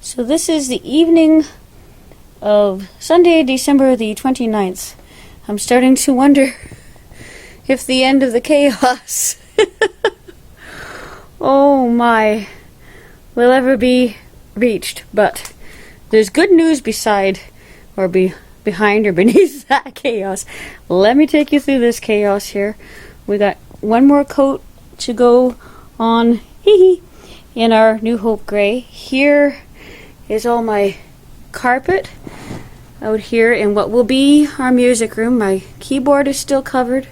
So this is the evening of Sunday, December the 29th. I'm starting to wonder if the end of the chaos, oh my, will ever be reached. But there's good news behind or beneath that chaos. Let me take you through this chaos here. We got one more coat to go on in our New Hope Gray. Here is all my carpet out here in what will be our music room. My keyboard is still covered.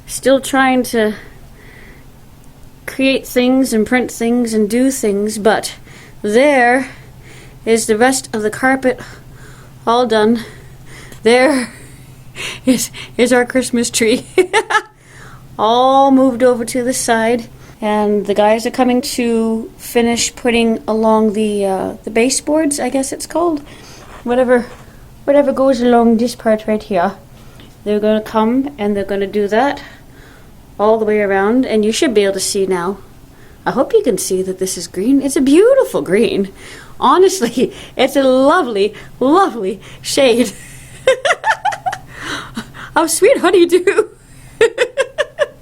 Still trying to create things and print things and do things, but there is the rest of the carpet all done. There is our Christmas tree. All moved over to the side, and the guys are coming to finish putting along the baseboards, I guess it's called. Whatever goes along this part right here. They're going to come and they're going to do that all the way around, and you should be able to see now. I hope you can see that this is green. It's a beautiful green. Honestly, it's a lovely, lovely shade. How sweet honeydew.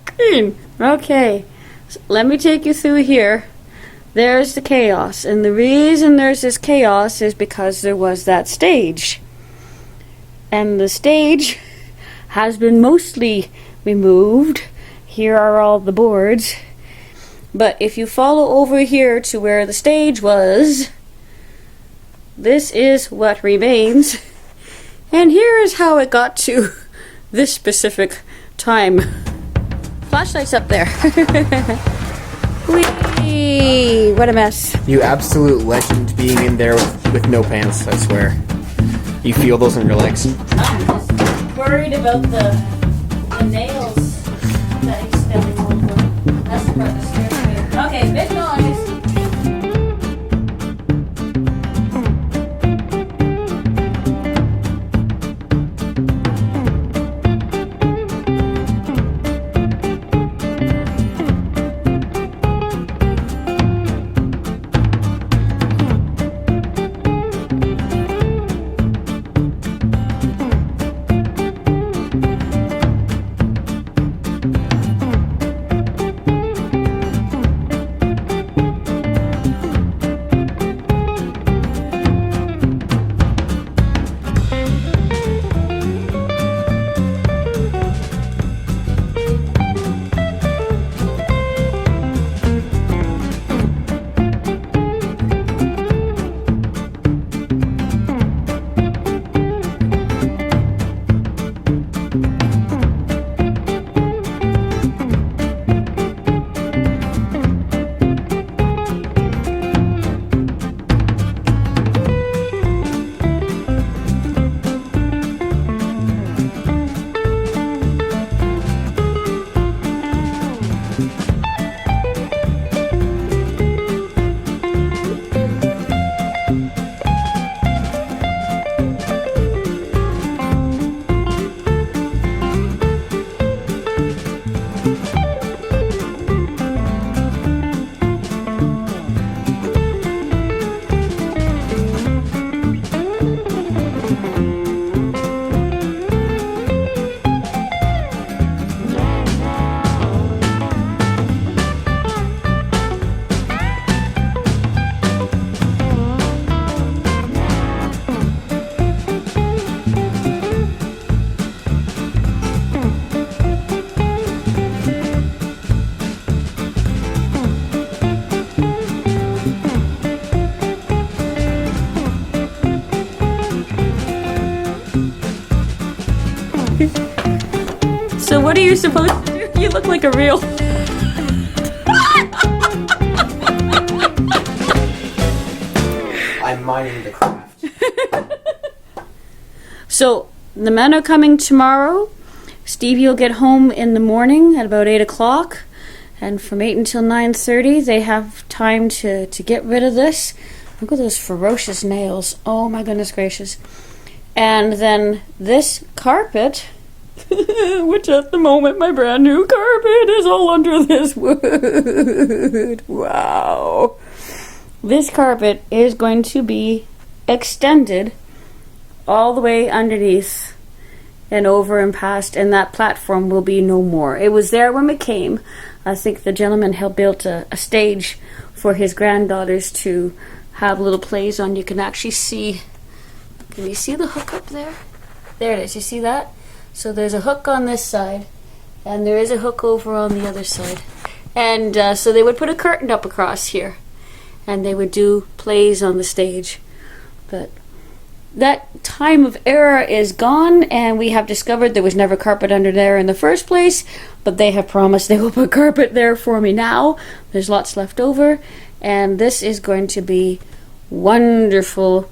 Green. Okay, so let me take you through here. There's the chaos, and the reason there's this chaos is because there was that stage. And the stage has been mostly removed. Here are all the boards. But if you follow over here to where the stage was, this is what remains. And here is how it got to this specific time. Flashlight's up there. Whee! What a mess. You absolute legend being in there with no pants, I swear. You feel those on your legs. I'm just worried about the nails that extend over. That's the part that scares me. Okay, big noise. So what are you supposed to do? You look like a real... I'm mining the craft. So the men are coming tomorrow. Stevie will get home in the morning at about 8 o'clock. And from 8 until 9:30, they have time to get rid of this. Look at those ferocious nails. Oh my goodness gracious. And then this carpet, which at the moment my brand new carpet is all under this wood. Wow. this carpet is going to be extended all the way underneath and over and past, and that platform will be no more. It was there when we came. I think the gentleman had built a stage for his granddaughters to have little plays on. You can actually see, can you see the hook up there? There it is, you see that? So there's a hook on this side, and there is a hook over on the other side. And so they would put a curtain up across here, and they would do plays on the stage. But that time of era is gone, and we have discovered there was never carpet under there in the first place, but they have promised they will put carpet there for me now. There's lots left over, and this is going to be wonderful.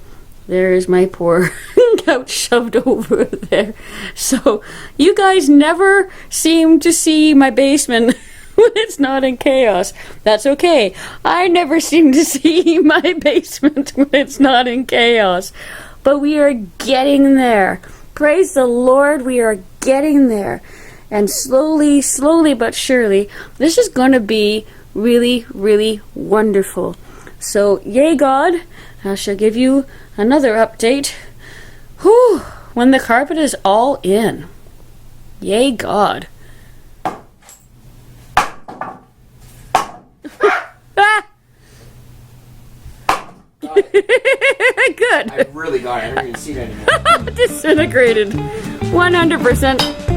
There is my poor couch shoved over there. So you guys never seem to see my basement when it's not in chaos. That's okay. I never seem to see my basement when it's not in chaos. But we are getting there. Praise the Lord, we are getting there. And slowly, slowly but surely, this is going to be really, really wonderful. So, yay God, I shall give you another update. Whew, when the carpet is all in. Yay God. Ah! Good. I really got it. I don't even see it anymore. Disintegrated. 100%.